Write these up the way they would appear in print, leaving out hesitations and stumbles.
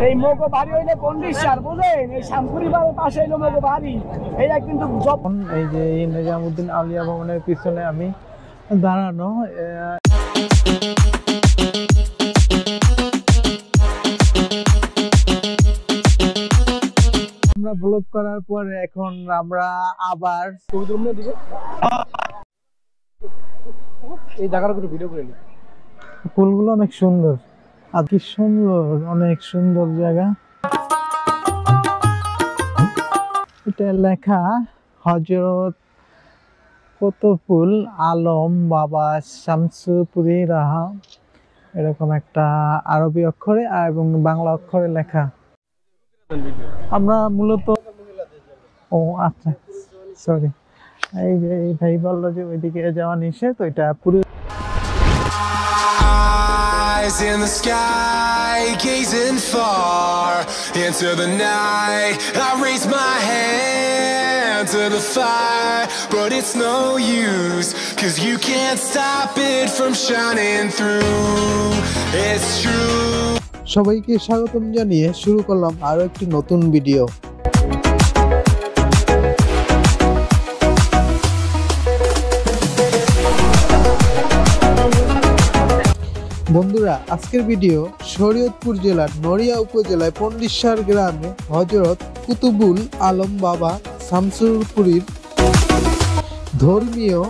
এই মগো বাড়ি হইলে বন্ডিশার বুঝেন, এই শ্যামপুরি বাড়ির পাশে হইলো মগো বাড়ি। এইটা কিন্তু এই যে নিজামুদ্দিন আউলিয়া ভবনের পিছনে আমি দাঁড়ানো। আমরা ব্লগ করার পরে এখন আমরা আবার এই জায়গাটা একটু ভিডিও করে নি। ফুলগুলো অনেক সুন্দর, আর কি সুন্দর, অনেক সুন্দর জায়গা। এটা লেখা হযরত কুতুবুল আলম বাবা শামসুপুরি রাহা, এরকম একটা আরবি অক্ষরে এবং বাংলা অক্ষরে লেখা। আমরা মূলত আচ্ছা সরি, এই যে এই ভাই বললো যে ওইদিকে যাওয়া নিষেধ, ওইটা পুরো in the sky, gazing far into the night. I raise my hand to the fire, but it's no use, 'cause you can't stop it from shining through. It's true. সবাইকে স্বাগতম জানিয়ে শুরু করলাম আরো একটি নতুন ভিডিও। বন্ধুরা, আজকের ভিডিও শরীয়তপুর জেলার নড়িয়া উপজেলায় পন্ডিশার গ্রামে হযরত কুতুবুল আলম বাবা শামসুপুরীর ধর্মীয়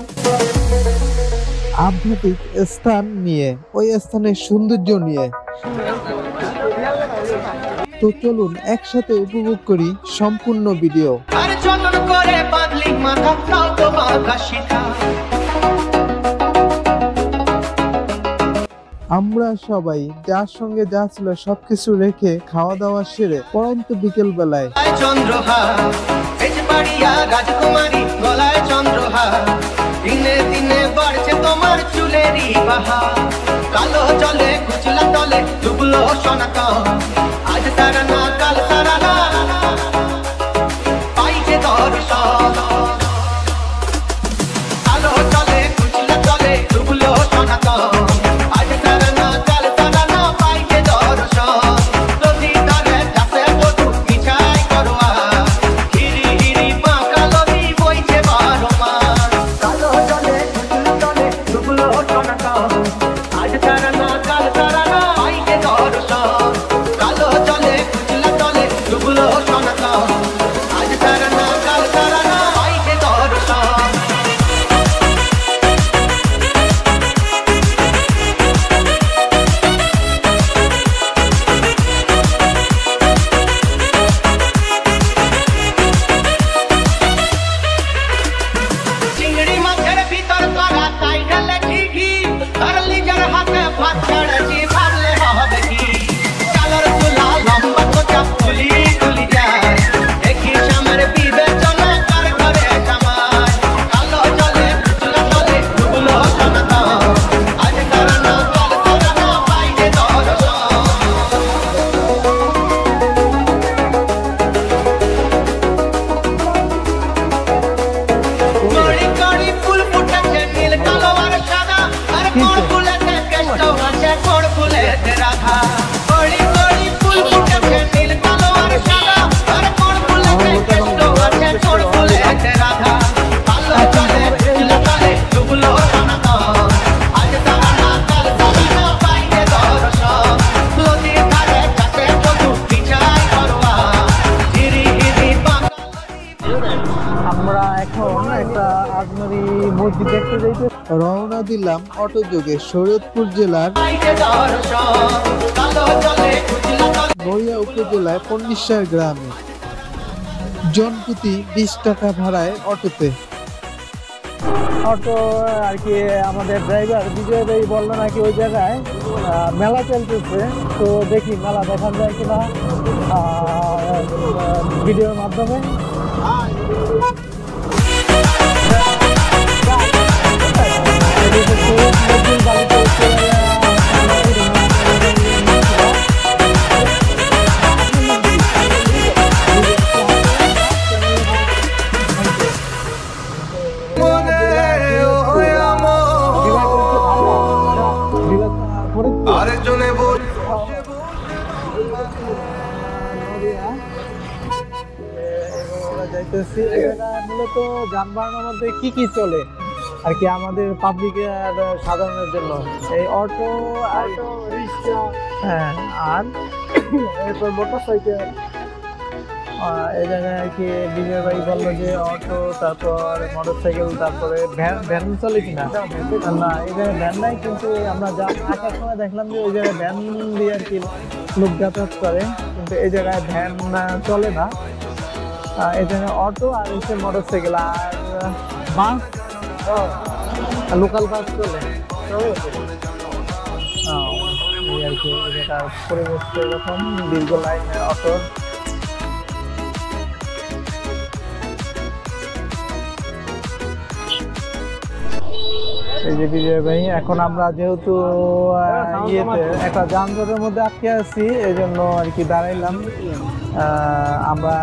আধ্যাত্মিক স্থান নিয়ে, ওই স্থানের সৌন্দর্য নিয়ে। তো চলুন একসাথে উপভোগ করি সম্পূর্ণ ভিডিও। আমরা সবাই যার সঙ্গে যা ছিল সবকিছু রেখে খাওয়া দাওয়া সেরে পরন্ত বিকেল বেলায় দিনে দিনে বাড়ছে তোমার চুলেরই বাহার, কালো জলে কুচলা তলে ডুবলো সোনাকা, আজ তারা না কাল তারা না পাইছে দর্শন, কালো জলে কুচলা তলে ডুবলো সোনাকা, আজ তারা না কাল তারা না পাইছে দর্শন, নদী ধারে যাচ্ছে বধু মিছাই করোয়া, হিরি হিরি বাঁকা নদী বইছে বারো মাস, কালো জলে কুচলা তলে ডুবলো সোনাকা, আজ তারা না কাল তারা না পাইছে দর্শন, কালো জলে কুচলা তলে ডুবলো সোনাকা, আজ তারা না কাল তারা না পাইছে দর্শন। চিংড়ি মাছের ভিতর করা তাই ঢালে ঠিকই, আর লিজার হাতে ভাত ছাড়ছি ভাবলে হবে কি, কালার চুলা লম্বা কোচা ফুলি তুলি যায়, দেখি আমার বিবেচনা কার ঘরে জামাই, কালো জলে কুচলা তলে ডুবলো সোনাকা, আজ তারা না কাল তারা না পাইছে দর্শন। কড়ি কড়ি ফুল ফুটেছে নীল কালো আর সাদা, আর কোন ফুলেতে কেষ্ট আছে কোন ফুলেতে রাধা, কড়ি কড়ি ফুল ফুটেছে নীল কালো আর সাদা, আর কোন ফুলেতে কেষ্ট আছে কোন ফুলেতে রাধা, কালো জলে কুচলা তলে ডুবলো সোনাকা, আজ তারা না কাল তারা না পাইছে দর্শন, নদী ধারে যাচ্ছে বধু মিছাই করোয়া, হিরি হিরি বাঁকা আমরা এখন একটা আজমেরি মসজিদ দেখতে যাইতে রওনা দিলাম অটো যোগে শরীয়তপুর জেলার পাইছে দর্শন, কালো জলে কুচলা তলে নড়িয়া উপজেলায় পন্ডিশার গ্রামে। জনপ্রতি 20 টাকা ভাড়ায় অটোতে। অটো আর কি আমাদের ড্রাইভার বিজয় ভাই বললো নাকি ওই জায়গায় মেলা চলতেছে, তো দেখি মেলা দেখান যায় কিনা ভিডিওর মাধ্যমে। আরেকজনে বল যাইতেছি। এই জায়গায় মূলত যানবাহনের মধ্যে কি চলে আর কি আমাদের পাবলিক আর সাধারণের জন্য? এই অটো, রিক্সা, হ্যাঁ, আর এরপর মোটরসাইকেল। এই জায়গায় আর কি বিজয় ভাই বললো যে অটো, তারপর মোটরসাইকেল, তারপরে ভ্যান চলে কিনা? না, এই জায়গায় ভ্যান নাই, কিন্তু আমরা আসার সময় দেখলাম যে ওই জায়গায় ভ্যান দিয়ে আর কি লোক যাতায়াত করে, কিন্তু এই জায়গায় ভ্যান চলে না। এই জায়গায় অটো আর হচ্ছে মোটরসাইকেল আর বাস, লোকাল বাস চলে। এই আর কি এটার পরিবেশ এরকম, দীর্ঘ লাইনের অটো। এই যে বিজয় ভাই, এখন আমরা যেহেতু ইয়েতে একটা যানজটের মধ্যে আটকে আছি, এই জন্য আর কি দাঁড়াইলাম। আমরা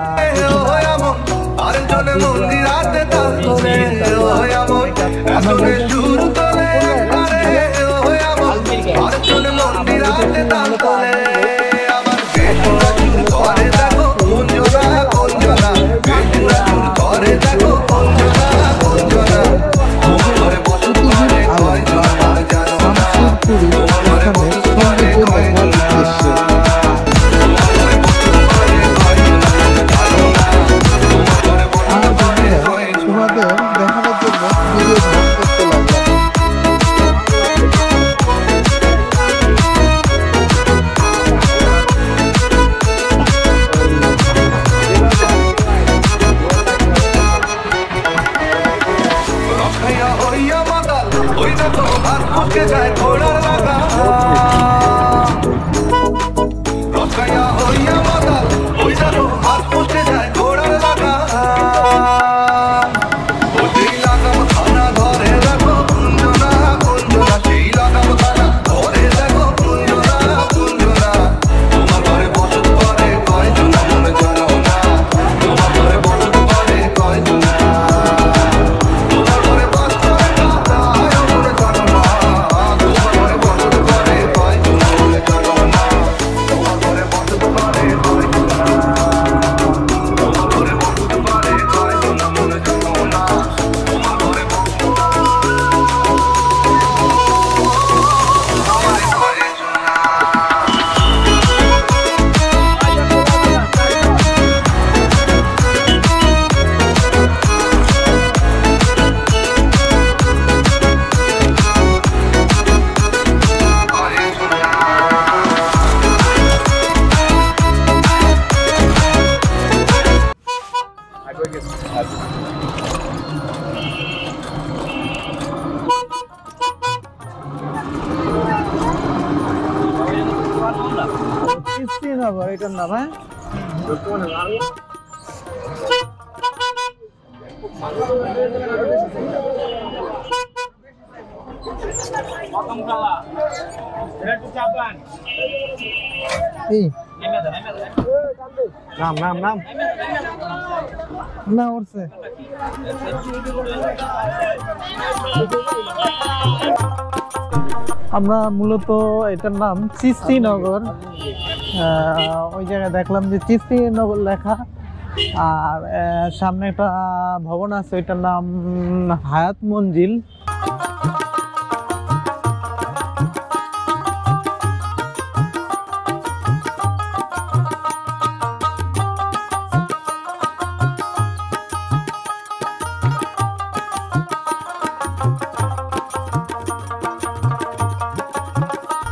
এটার নাম, হ্যাঁ, নাম নাম নাম না উঠছে। আমরা মূলত এটার নাম চিস্তিনগর, ওই জায়গায় দেখলাম যে চিস্তিনগর লেখা, আর সামনে একটা ভবন আছে, ওইটার নাম হায়াত মঞ্জিল।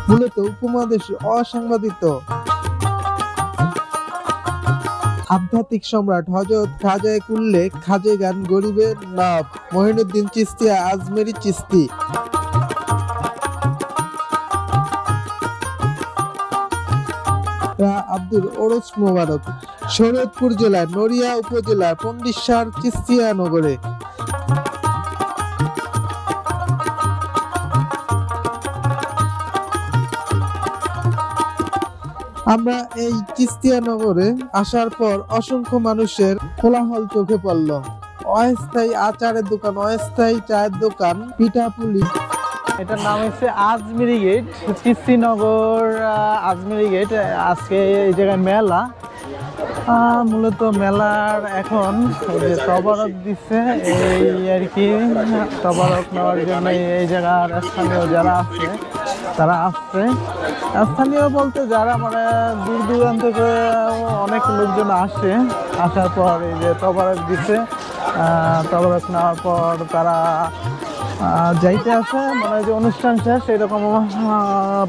মূলত উপমহাদেশ অসাংবাদিত আধ্যাত্মিক সম্রাট হযরত খাজা উল্লেখ, খাজে গান গরিবের নাব, মঈনুদ্দিন চিশতিয়া আজমেরি চিশতি। আব্দুল ওরস মোবারক, শরীয়তপুর জেলার নড়িয়া উপজেলার পন্ডিসার চিশতিয়া নগরে। আমরা এই চিস্তিয়া নগরে আসার পর অসংখ্য মানুষের কোলাহল চোখে পড়ল। অস্থায়ী আচারের দোকান, অস্থায়ী চায়ের দোকান, পিঠাপুলি। এটার নাম হচ্ছে আজমেরি গেট, চিস্তিনগর আজমেরি গেট। আজকে এই জায়গায় মেলা, মূলত মেলার এখন এই যে তবারক দিচ্ছে, এই আর কি তবারক নেওয়ার জন্য এই জায়গার স্থানীয় যারা আছে তারা আসছে। স্থানীয় বলতে যারা মানে দূর দূরান্ত থেকে অনেক লোকজন আসে, আসার পর এই যে তবারক দিচ্ছে, তবারক নেওয়ার পর তারা যাইতে আছে, মানে যে অনুষ্ঠান শেষ এরকম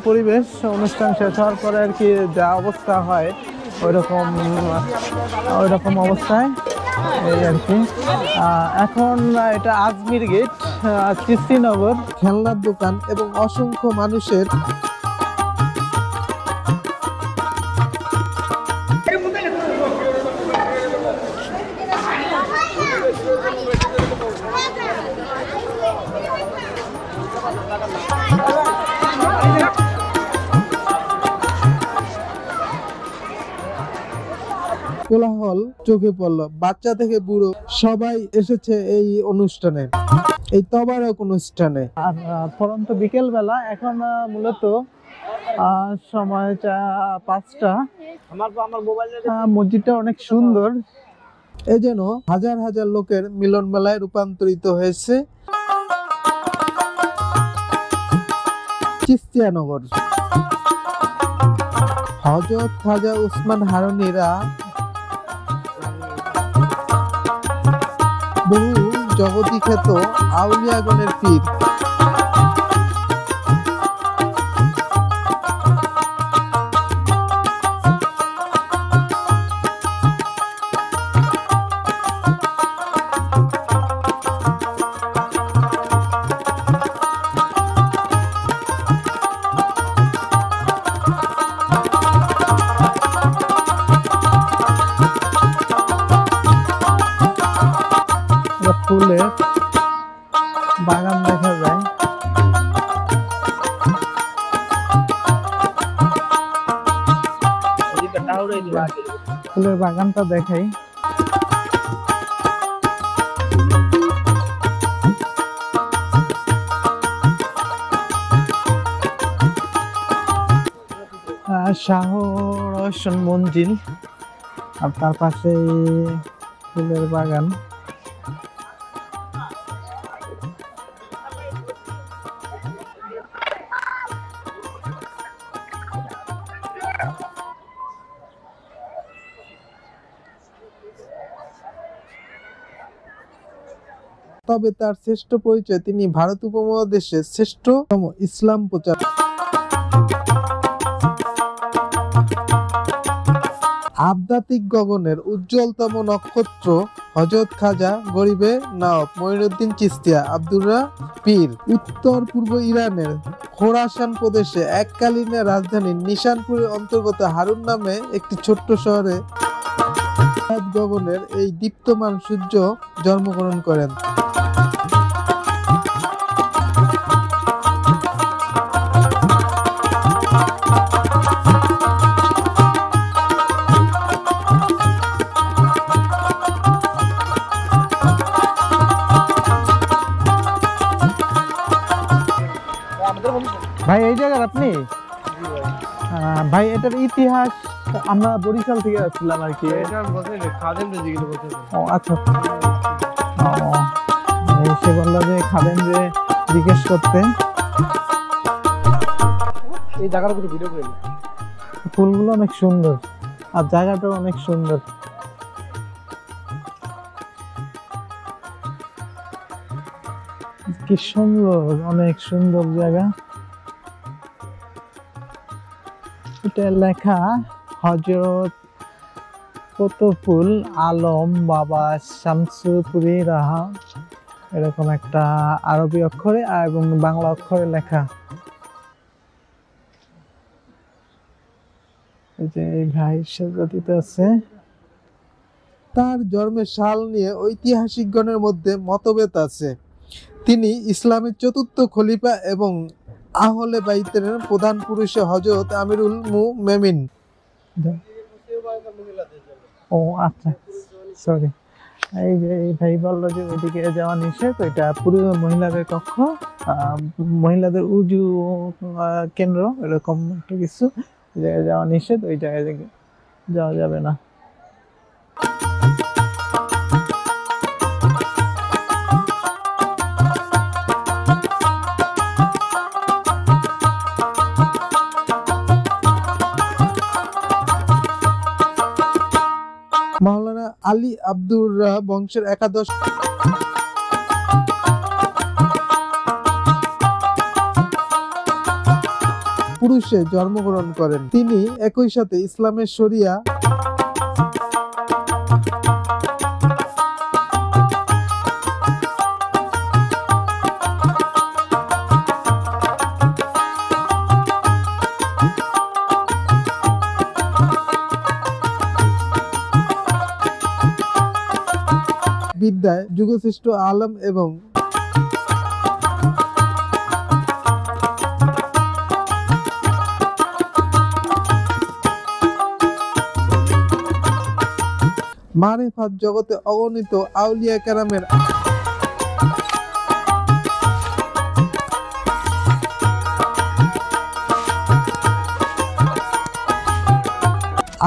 পরিবেশ। অনুষ্ঠান শেষ হওয়ার পরে আর কি যা অবস্থা হয় ওই রকম অবস্থায় এই আর কি। এখন এটা আজমির গেট, চিস্তিনগর। খেলনার দোকান এবং অসংখ্য মানুষের কোলাহল চোখে পড়লো। বাচ্চা থেকে বুড়ো সবাই এসেছে এই অনুষ্ঠানে, এই তবারক অনুষ্ঠানে। আর পরন্ত বিকেল বেলা, এখন মূলত সময় 5টা। মসজিদটা অনেক সুন্দর, এ যেন হাজার হাজার লোকের মিলন মেলায় রূপান্তরিত হয়েছে চিস্তিয়ানগর। হযরত খাজা উসমান হারুনিরা বহু জগতি খ্যাত আউলিয়াগণের পীর। ফুলের বাগান দেখা যায়। ফুলের বাগানটা দেখাই। শাহ রওশন মঞ্জিল, আর তার পাশে ফুলের বাগান। তবে তার শ্রেষ্ঠ পরিচয়, তিনি ভারত উপমহাদেশের শ্রেষ্ঠতম ইসলাম প্রচার। আধ্যাত্মিক গগনের উজ্জ্বলতম নক্ষত্র হযরত খাজা গরিবে নওয়াব মঈনুদ্দিন চিশতিয়া আব্দুল্লাহ পীর। উত্তর পূর্ব ইরানের খোরাসান প্রদেশে এককালীন রাজধানী নিশানপুরের অন্তর্গত হারুন নামে একটি ছোট্ট শহরে গগনের এই দীপ্তমান সূর্য জন্মগ্রহণ করেন। ভাই এই জায়গার আপনি? ভাই এটার ইতিহাস, আমরা বরিশাল থেকে আসছিলাম আর কি। ও আচ্ছা, সে বললো যে খাদেম যে জিজ্ঞেস করতে। এই জায়গাটা ভিডিও করে, ফুলগুলো অনেক সুন্দর আর জায়গাটাও অনেক সুন্দর। কি সুন্দর, অনেক সুন্দর জায়গা। এটা লেখা হযরত কুতুবুল আলম বাবা শামসুপুরি রাহা, এরকম একটা আরবি অক্ষরে এবং বাংলা অক্ষরে লেখা। এই যে এই ভাই সাজাতে আছে। তার জন্মের সাল নিয়ে ঐতিহাসিকগণের মধ্যে মতভেদ আছে। তিনি ইসলামের চতুর্থ খলিফা এবং আহলে বাইতের প্রধান পুরুষ হযরত আমিরুল মুমিনিন। ও আচ্ছা, সরি। এই যে এই ভাই বললো যে ওইদিকে যাওয়া নিষেধ, ওইটা পুরো মহিলাদের কক্ষ, মহিলাদের উজু কেন্দ্র, এরকম একটা কিছু জায়গায় যাওয়া নিষেধ, ওই জায়গায় যাওয়া যাবে না। মাওলানা আলী আব্দুর বংশের একাদশ পুরুষে জন্মগ্রহণ করেন। তিনি একই সাথে ইসলামের শরিয়া বিদ্যায় যুগশ্রেষ্ঠ আলম এবং মারিফাত জগতে অগণিত আউলিয়া কেরামের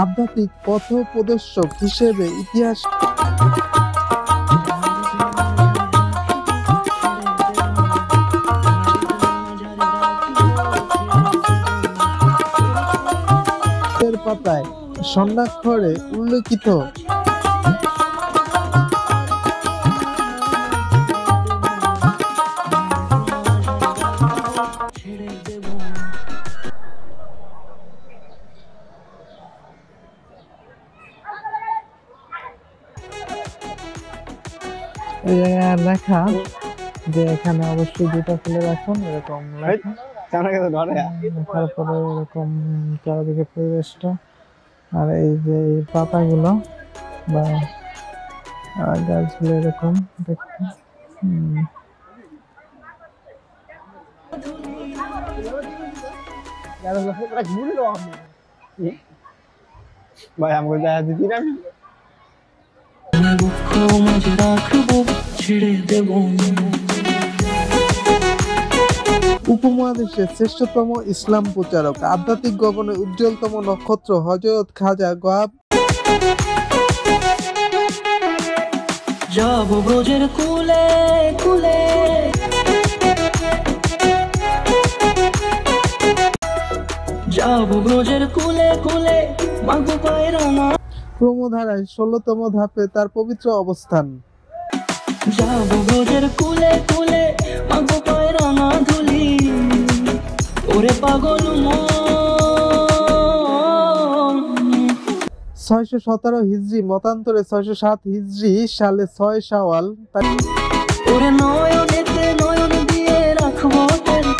আধ্যাত্মিক পথপ্রদর্শক হিসেবে ইতিহাস পাতায় স্বর্ণাক্ষরে উল্লেখিত লেখা যে এখানে অবশ্যই দুটো ফেলে রাখুন, এরকম লেখা। তারপরে এরকম চারিদিকে পরিবেশটা, আর এই যে এই পাতাগুলো বা গাছগুলো এরকম দেখতে। ভাই আমাকে দেখা দিবি না? উপমহাদেশের শ্রেষ্ঠতম ইসলাম প্রচারক, আধ্যাত্মিক গগনে উজ্জ্বলতম নক্ষত্র হযরত খাজা গয়াব যাব ব্রজের কুলে কুলে, যাব ব্রজের কুলে কুলে, মাগো পায়রানা। ক্রমধারায় 16তম ধাপে তার পবিত্র অবস্থান। যাব ব্রজের কুলে কুলে, মাগো পায়রানা ধুলি, ওরে পাগল মন। 617 হিজরি মতান্তরে 607 হিজরি সালে 6 শাওয়াল ওরে নয়নেতে নয়ন দিয়ে রাখবো তোরে,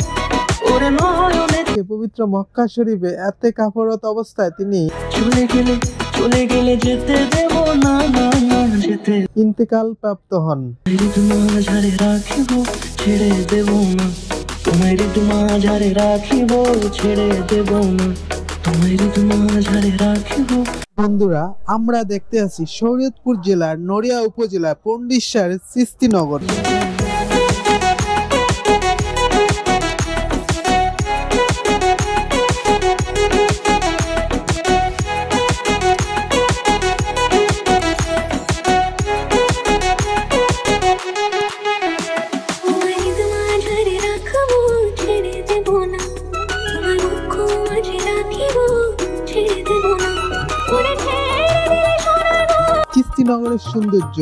ওরে নয়নেতে। পবিত্র মক্কা শরীফে এতে কাফরত অবস্থায় তিনি চলে গেলে যেতে দেব না, না না যেতে। ইন্তেকাল প্রাপ্ত হন। তোমার ঝাড়ে রাখিব ছেড়ে দেব না, তোমার তোমার ঝাড়ে রাখিব ছেড়ে দেব না, তোমার ঝাড়ে রাখিব। বন্ধুরা, আমরা দেখতে আছি শরীয়তপুর জেলার নড়িয়া উপজেলার পন্ডিসার চিস্তিনগর। চিস্তিনগরের সৌন্দর্য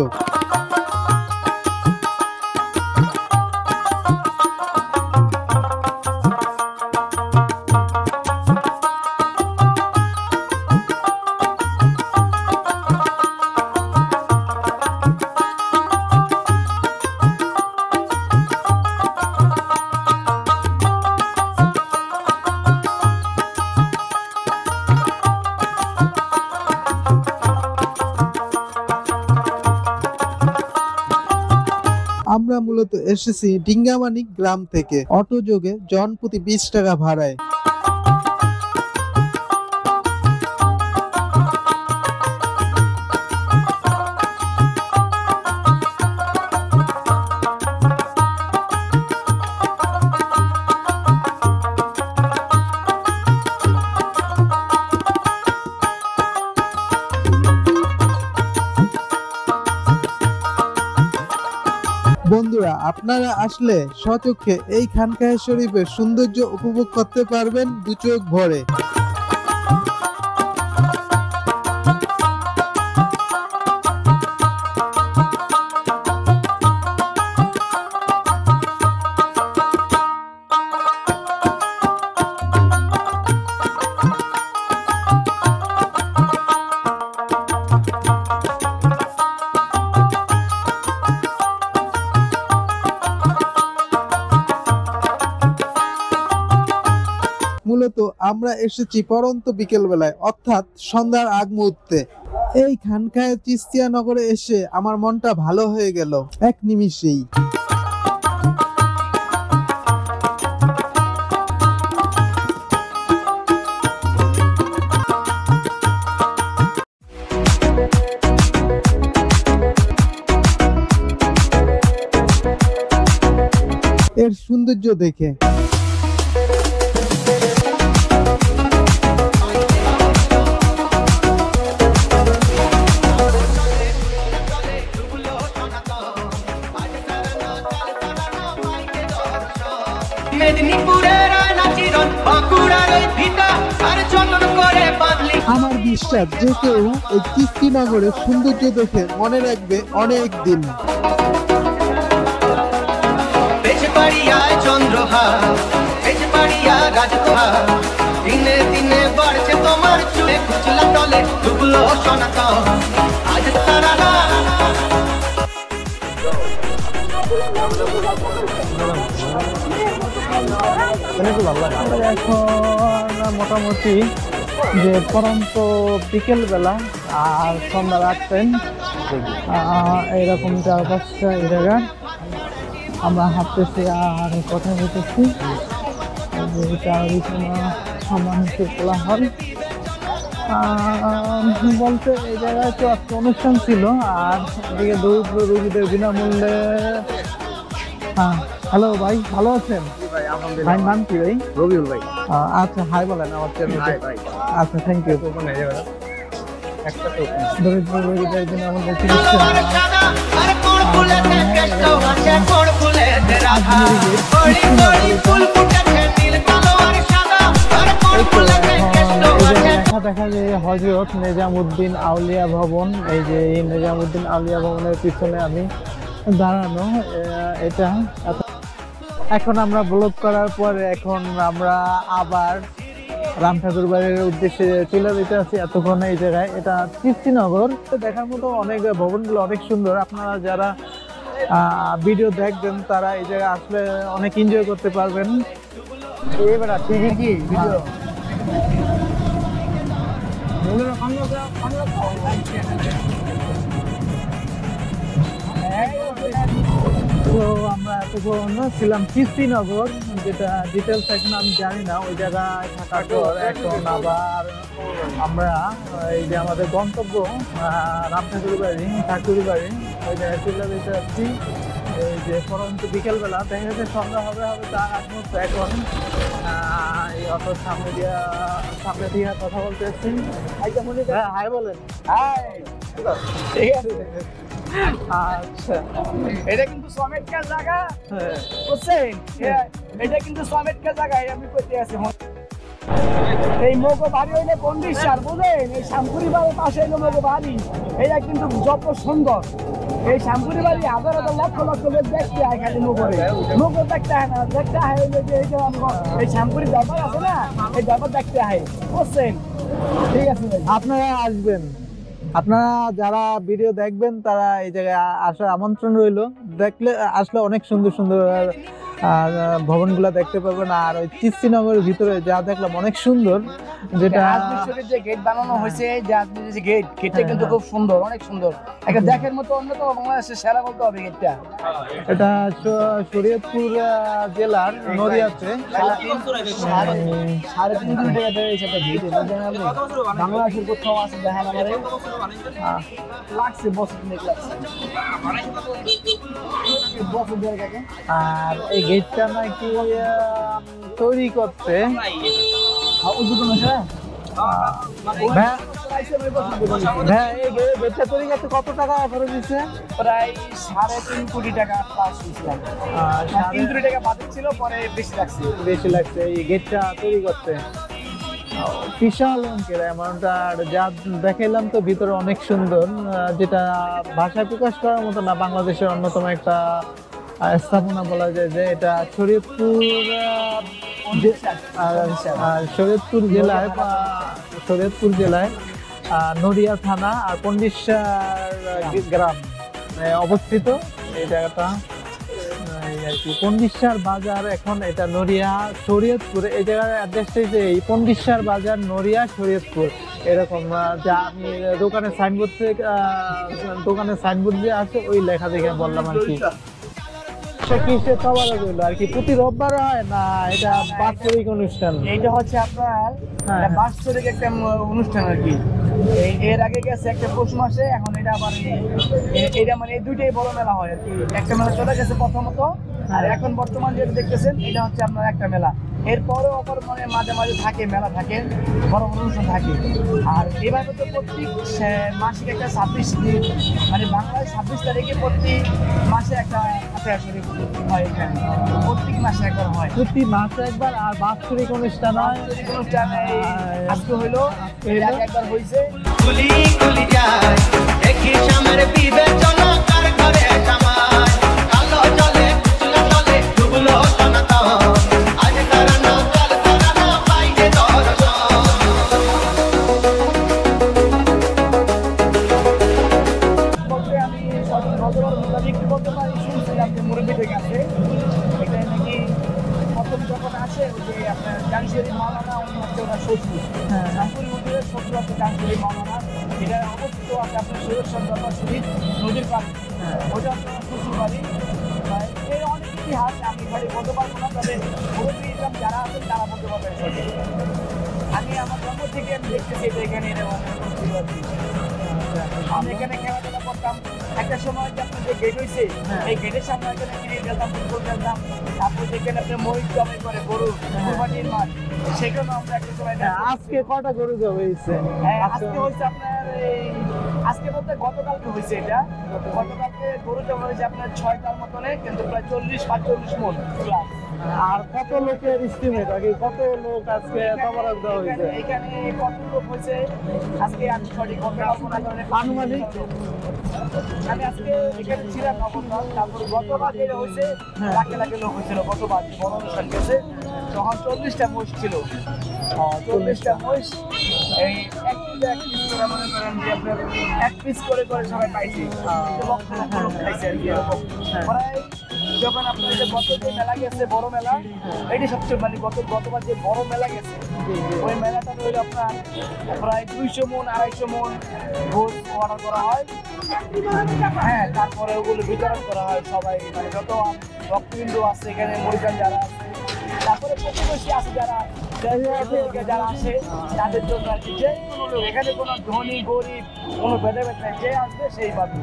আমরা মূলত এসেছি ডিঙ্গামানিক গ্রাম থেকে। অটো যোগে জনপ্রতি 20 টাকা ভাড়ায়। বন্ধুরা, আপনারা আসলে স্বচক্ষে এই খানকাহ শরীফের সৌন্দর্য উপভোগ করতে পারবেন দু চোখ ভরে। মূলত আমরা এসেছি পরন্ত বিকেল বেলায়, অর্থাৎ সন্ধ্যার আগ মুহূর্তে। এই খানকাহ চিস্তিয়া নগরে এসে আমার মনটা ভালো হয়ে গেল এক নিমিষেই। এর সৌন্দর্য দেখে মেদিনীপুরের নাচিরন বাঁকুড়ার ওই ভিটা আর চন্দন করে বাঁধলি। আমার বিশ্বাস যে কেউ এই চিস্তিনগরের সৌন্দর্য দেখে মনে রাখবে অনেক দিন। বেজবাড়িয়া চন্দ্রহার, বেজবাড়িয়া রাজহার, দিনে দিনে বাড়ছে তোমার চুলে কুচলা তলে ডুবলো সনাতন আজ সারা রাত। এখন মোটামুটি যে পরন্ত বিকেল বেলা আর সন্ধ্যা রাখতেন এইরকম চারপাশটা এই জায়গা আমরা হাঁটতেছি আর কথা বলতেছি। মানুষের কোলাহল বলতে এই জায়গায় তো একটা অনুষ্ঠান ছিল আর এদিকে দরিদ্র রোগীদের বিনামূল্যে। হ্যাঁ, হ্যালো ভাই, ভালো আছেন? ভাই নাম কি ভাই? রবিউল ভাই। আচ্ছা, হাই বলেন আমার চ্যানেলে। আচ্ছা, থ্যাংক ইউ। দরিদ্র রোগীদের বিনামূল্যে চিকিৎসা। দেখা যায় হযরত নিজামউদ্দিন আউলিয়া ভবন। এই যে এই নিজামউদ্দিন আউলিয়া ভবনের পিছনে আমি দাঁড়ানো। এটা এখন আমরা ব্লগ করার পরে এখন আমরা আবার রাম ঠাকুর বাড়ির উদ্দেশ্যে চলে যেতে আছি। এতক্ষণ এই জায়গায় এটা চিস্তিনগর দেখার মতো অনেক ভবনগুলো অনেক সুন্দর। আপনারা যারা ভিডিও দেখবেন তারা এই জায়গায় আসলে অনেক এনজয় করতে পারবেন। এবার ঠিকই কি ভিডিও তো আমরা এতক্ষণ ছিলাম চিস্তিনগর, যেটা ডিটেলস এখন আমি জানি না। ওই জায়গায় থাকার পর এখন আবার আমরা এই যে আমাদের গন্তব্য রাম ঠাকুর বাড়ি, ওই জায়গায় চলে যেতে যাচ্ছি। এই যে পরন্ত বিকেলবেলা দেখা যাচ্ছে সন্ধ্যা হবে তার আগ মুহূর্ত। এখন এই অটোর সামনে দিয়ে কথা বলতে এসেছি। হ্যাঁ, হাই বলেন। হাই, ঠিক আছে। আচ্ছা, এটা কিন্তু সমেতকার জায়গা, বুঝছেন? এটা কিন্তু সমেতকার জায়গা। আমি কইতে আছি এই মগো বাড়ি হইলে বন্দিশার, বুঝলেন? এই শ্যামপুরি বাড়ির পাশে হইলো মগো বাড়ি। এটা কিন্তু যত সুন্দর। এই শ্যামপুরি বাড়ি হাজার হাজার লক্ষ লক্ষ লোক দেখতে হয় খালি মগরে। মগর দেখতে হয় না, দেখতে হয় যে এই শ্যামপুরি দরবার আছে না, এই দরবার দেখতে হয়, বুঝছেন? ঠিক আছে ভাই, আপনারা আসবেন। আপনারা যারা ভিডিও দেখবেন তারা এই জায়গায় আসার আমন্ত্রণ রইল। আসলে অনেক সুন্দর সুন্দর ভবনগুলো দেখতে পাবেন। আর ওই চিস্তিনগরের ভিতরে যা দেখলাম অনেক সুন্দর, যেটা যে গেট বানানো হয়েছে, যে গেটটা কিন্তু খুব সুন্দর, অনেক সুন্দর। একটা দেখার মতো অন্যতম বাংলাদেশের সেরা বলতে হবে গেটটা। এটা শরীয়তপুর জেলার নদিয়াতে। বাংলাদেশের কোথাও আছে দেখেন আমার লাগছে বছর আর এই গেটটা নাকি তৈরি করতে আইছেন ওই পছন্দ করেছি। হ্যাঁ, এই গেটটা তৈরি করতে কত টাকা খরচ দিচ্ছে? প্রায় 3.5 কোটি টাকা প্লাস হয়েছিলাম। 3 কোটি টাকা বাজেট ছিল, পরে বেশি লাগছে। বেশি লাগছে এই গেটটা তৈরি করতে। বিশাল অঙ্কের অ্যামাউন্ট। আর যা দেখাইলাম তো ভিতরে অনেক সুন্দর, যেটা ভাষায় প্রকাশ করার মতো না। বাংলাদেশের অন্যতম একটা স্থাপনা বলা যায়, যে এটা শরীয়তপুর জেলায় নড়িয়া থানা আর পন্ডিশার গ্রাম অবস্থিত এই জায়গাটা। এই আর কি পন্ডিশার বাজার, এখন এটা নড়িয়া শরীয়তপুর, এই জায়গার অ্যাড্রেসটা যে এই পন্ডিশার বাজার নড়িয়া শরীয়তপুর এরকম। যা আমি দোকানের সাইনবোর্ড থেকে দোকানের সাইনবোর্ড যে আছে ওই লেখা দেখে বললাম আর কি। কিসের খাবার হইলো আর কি? প্রতি রোববার হয় না এটা বাৎসরিক অনুষ্ঠান? এইটা হচ্ছে আপনার বাৎসরিক একটা অনুষ্ঠান আর কি। এর আগে গেছে একটা পৌষ মাসে, এখন এটা আবার এটা মানে এই দুইটাই বড় মেলা হয় আর কি। একটা মেলা চলে গেছে প্রথমত, আর এখন বর্তমান যেটা দেখতেছেন এটা হচ্ছে আপনার একটা মেলা। এরপরে অপর মানে মাঝে মাঝে থাকে মেলা, থাকে বড় অনুষ্ঠান থাকে। আর এভাবে তো প্রত্যেক মাসিক একটা 26 দিন, মানে বাংলায় 26 তারিখে প্রতি মাসে একটা হয় এখানে, প্রত্যেক মাসে একবার হয়। প্রতি মাসে একবার। আর বাৎসরিক অনুষ্ঠান হয়? বাৎসরিক অনুষ্ঠান আজকে হইলো, এর আগে একবার হয়েছে। গুলি গুলি যায় দেখি সামের বিবেচনা কার ঘরে জামাই কালো চলে কুচলা চলে ডুবলো সনাতন আজ তারানো কাল তারানো পাইছে দর্শন। বলতে আমি একটু বলতে পারি, শুনছি আপনি মুরব্বীদের কাছে এটা নাকি প্রথম যখন আসে ওই যে আপনার জাংশরি মাওলানা, উনি হচ্ছে ওনার শ্বশুর। শামপুরি মন্দিরের শ্বশুর আছে জাংশরি মাওলানা। এটা অবস্থিত আছে আপনার সৈয়দ দরবার শরীফ নদীর পাড়ে, ওটা আপনার শ্বশুর বাড়ি। এর অনেক ইতিহাস আমি খালি বলতে পারবো না, তবে মুরব্বী যারা আছেন তারা বলতে পারবেন। আমি আমার জন্ম থেকে আমি দেখতেছি এটা এখানে আমি এখানে খেলাধুলা করতাম। একটা সময় যে আপনার যে গেট হয়েছে এই গেটের সামনে এখানে ক্রিকেট খেলতাম, ফুটবল খেলতাম। তারপর যেখানে আপনার মহিষ জবাই করে গরু, কোরবানির মাঠ, সেখানেও আমরা একটা সময়। আজকে কটা গরু জবাই হয়েছে? আজকে হয়েছে আপনার আজকে বলতে গতকালকে হয়েছে এটা। গতকালকে গরু জবাই হয়েছে আপনার 6টার মতনে, কিন্তু প্রায় 40-45 মন প্লাস। আর কত লোকের এস্টিমেট আগে? কত লোক আজকে তবরক দেওয়া হয়েছে? এখানে কত লোক হয়েছে আজকে আমি সঠিক বলতে পারবো না, কারণ আনুমানিক আমি আজকে এখানে ছিলাম অবস্থান। তারপর গতবার যেটা হয়েছে লাখে লাখে লোক হয়েছিল। গতবার বড় অনুষ্ঠান গেছে তখন 40টা মহিষ ছিল। 40টা মহিষ এই এক পিস করে মনে করেন যে আপনার এক পিস করে করে সবাই পাইছে, লক্ষ লক্ষ লোক খাইছে আর কি এরকম। প্রায় যখন আপনার যে গত যে মেলা গেছে বড় মেলা, এটি সবচেয়ে মানে গতবার যে বড় মেলা গেছে ওই মেলাটা হইলো আপনার প্রায় 200 মন 250 মন ভোজ অর্ডার করা হয়। হ্যাঁ, তারপরে ওগুলো বিতরণ করা হয় সবাই, মানে যত ভক্তবৃন্দ আছে এখানে, মরিকান যারা আছে, তারপরে প্রতিবেশী আছে যারা যারা আসে তাদের জন্য আর কি। যে কোনো লোক এখানে কোনো ধনী গরিব কোনো ভেদাভেদ নাই, যে আসবে সেই পাবে।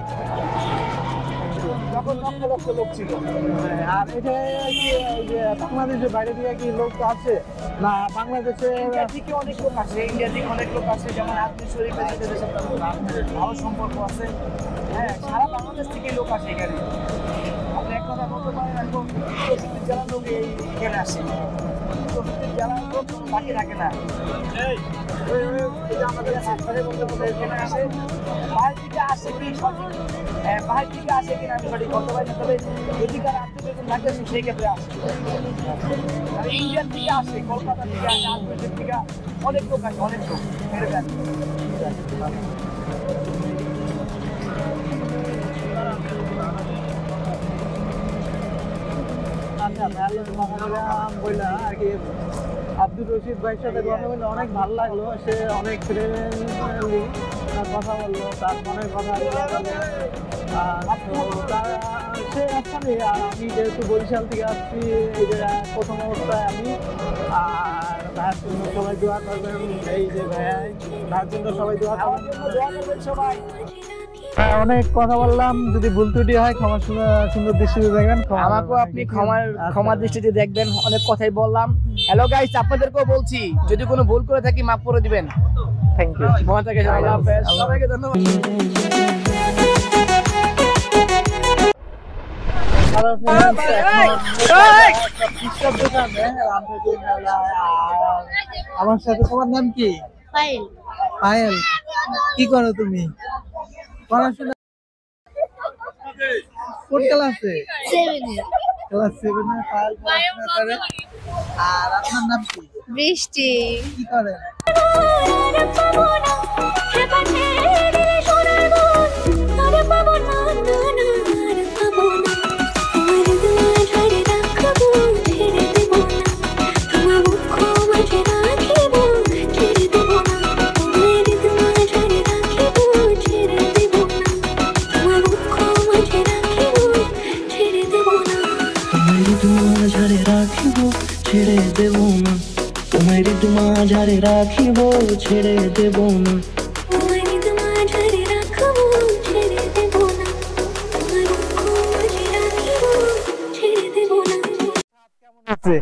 তখন লক্ষ লক্ষ লোক ছিল। আর এটা কি বাংলাদেশের বাইরে থেকে কি লোক আছে না? বাংলাদেশে ইন্ডিয়া থেকে অনেক লোক আসে, ইন্ডিয়া থেকে অনেক লোক আসে, যেমন আজমির শরীফের সাথে ভালো সম্পর্ক আছে। হ্যাঁ, সারা বাংলাদেশ থেকে লোক আসে এখানে। আপনি এক কথা বলতে পারেন এখন 64 জেলার লোক এখানে আসে। 64 জেলার লোক বাকি থাকে না। আমাদের এখানে আসে বাইরে থেকে আসে কি সঠিক, বাইরে থেকে আসে কিনা আমি সঠিক বলতে পারি না, তবে যদি কারো আত্মীয় থাকে সেই ক্ষেত্রে আসে। ইন্ডিয়ান থেকে আসে, কলকাতা থেকে আসে, আত্মীয় থেকে অনেক লোক আসে, অনেক লোক। আচ্ছা, বইলা আর কি আব্দুর রশিদ ভাইয়ের সাথে কথা বলে অনেক ভালো লাগলো। সে অনেক ফ্রেন্ডলি কথা বললো, তার মনের কথা সে আসলে। আর আমি যেহেতু বরিশাল থেকে আসছি, এই যে প্রথম অবস্থায় আমি, আর ভাইয়ের জন্য সবাই দোয়া করবেন। এই যে ভাইয়ের জন্য সবাই দোয়া করবেন সবাই। অনেক কথা বললাম, যদি ভুল ত্রুটি হয় সুন্দর দৃষ্টিতে দেখবেন। আমাকেও আপনি ক্ষমা দৃষ্টিতে দেখবেন, অনেক কথাই বললাম। হ্যালো গাইস, আপনাদেরকেও বলছি যদি কোনো ভুল করে থাকি মাফ করে দিবেন। Thank you. ভালো থাকেন, আল্লাহ হাফেজ, সবাইকে ধন্যবাদ। আমার সাথে তোমার নাম কি? পায়েল পায়েল। কি করো তুমি? পড়াশোনা কোন ক্লাসে? 7 এ ক্লাস 7 এ পায়েল পড়াশোনা করে। আর আপনার নাম কি? বৃষ্টি কি করেন? ছেড়ে দেব না তোমার মাঝারে রাখিব ছেড়ে দেব না আছে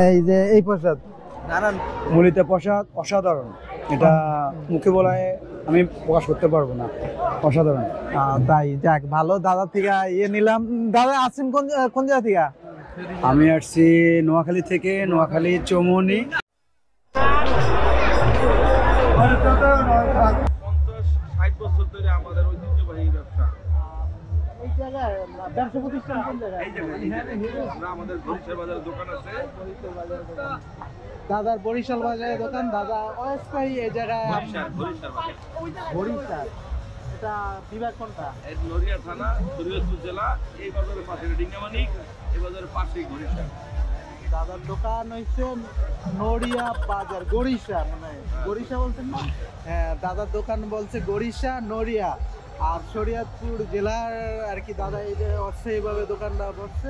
এই যে এই প্রসাদ নানান মলিতে প্রসাদ অসাধারণ, এটা মুখে বলায় আমি প্রকাশ করতে পারবো না, অসাধারণ। তাই যাক ভালো, দাদা থেকে ইয়ে নিলাম। দাদা আসছেন কোন কোন জায়গা থেকে? আমি আসছি নোয়াখালী থেকে, নোয়াখালী চৌমনি। ব্যবসা প্রতিষ্ঠান কোন জায়গায়? দাদার বরিশাল বাজারে দোকান। দাদা অস্থায়ী এই জায়গায় বরিশাল। এটা বিভাগ কোনটা? নড়িয়া থানা, শরীয়তপুর জেলা, এই বাজারের পাশে ডিঙ্গামানিক, এই বাজারের পাশেই বরিশাল। দাদার দোকান হচ্ছে নড়িয়া বাজার, গড়িশা, মানে গড়িশা বলছেন না? হ্যাঁ, দাদার দোকান বলছে গড়িশা নড়িয়া। আর শরীয়তপুর জেলার আর কি দাদা এই যে অস্থায়ীভাবে দোকানটা বসছে।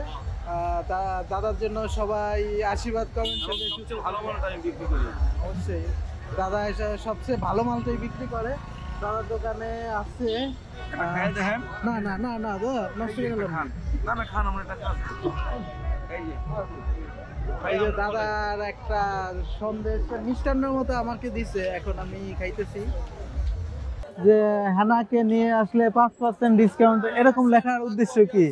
দাদার জন্য সবাই আশীর্বাদ করবেন। সবচেয়ে ভালো মালটা আমি বিক্রি করি। অবশ্যই দাদা এসে সবচেয়ে ভালো মালটাই বিক্রি করে। দাদার দোকানে আছে দেখেন না না না না দাদা নষ্ট করে গেলাম। খান না না খান, আমরা একটা কাজ করি। এই যে এই যে দাদার একটা সন্দেশ মিষ্টান্নের মতো আমাকে দিছে, এখন আমি খাইতেছি। যে হানাকে নিয়ে আসলে 5% ডিসকাউন্ট, এরকম লেখার উদ্দেশ্য কি?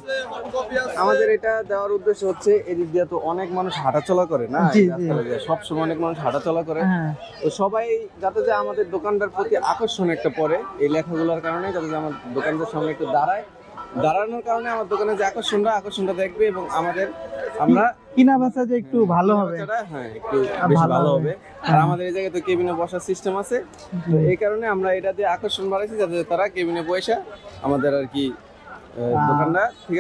আমাদের এটা দেওয়ার উদ্দেশ্য হচ্ছে এদিক দিয়ে তো অনেক মানুষ হাঁটাচলা করে না, জি, এই জি। রাস্তা দিয়ে সবসময় অনেক মানুষ হাঁটাচলা করে। হ্যাঁ। তো সবাই যাতে যে আমাদের দোকানটার প্রতি আকর্ষণ একটা পড়ে এই লেখাগুলোর কারণে, যাতে যে আমার দোকানটার সামনে একটু দাঁড়ানোর কারণে আমার দোকানে যে আকর্ষণটা দেখবে এবং আমরা কিনা বেচা যে একটু ভালো হবে। কেনাবেচাটা, হ্যাঁ, একটু বেশি ভালো হবে। আর আমাদের এই জায়গায় তো কেবিনে বসার সিস্টেম আছে, তো এই কারণে আমরা এটা দিয়ে আকর্ষণ বাড়াইছি যাতে তারা কেবিনে বসে আমাদের আর কি দোকানটা ঠিক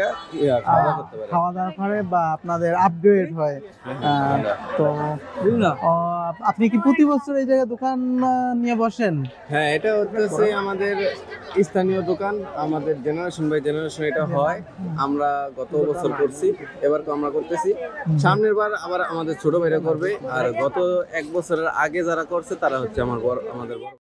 খাওয়া দাওয়া করতে পারে, খাওয়া দাওয়া করে বা আপনাদের আপগ্রেড হয়। তো আপনি কি প্রতি বছর এই জায়গায় দোকান নিয়ে বসেন? হ্যাঁ, এটা হচ্ছে আমাদের স্থানীয় দোকান, আমাদের জেনারেশন বাই জেনারেশন এটা হয়। আমরা গত বছর করছি, এবার তো আমরা করতেছি, সামনের বার আবার আমাদের ছোট ভাইরা করবে। আর গত 1 বছরের আগে যারা করছে তারা হচ্ছে আমাদের বড়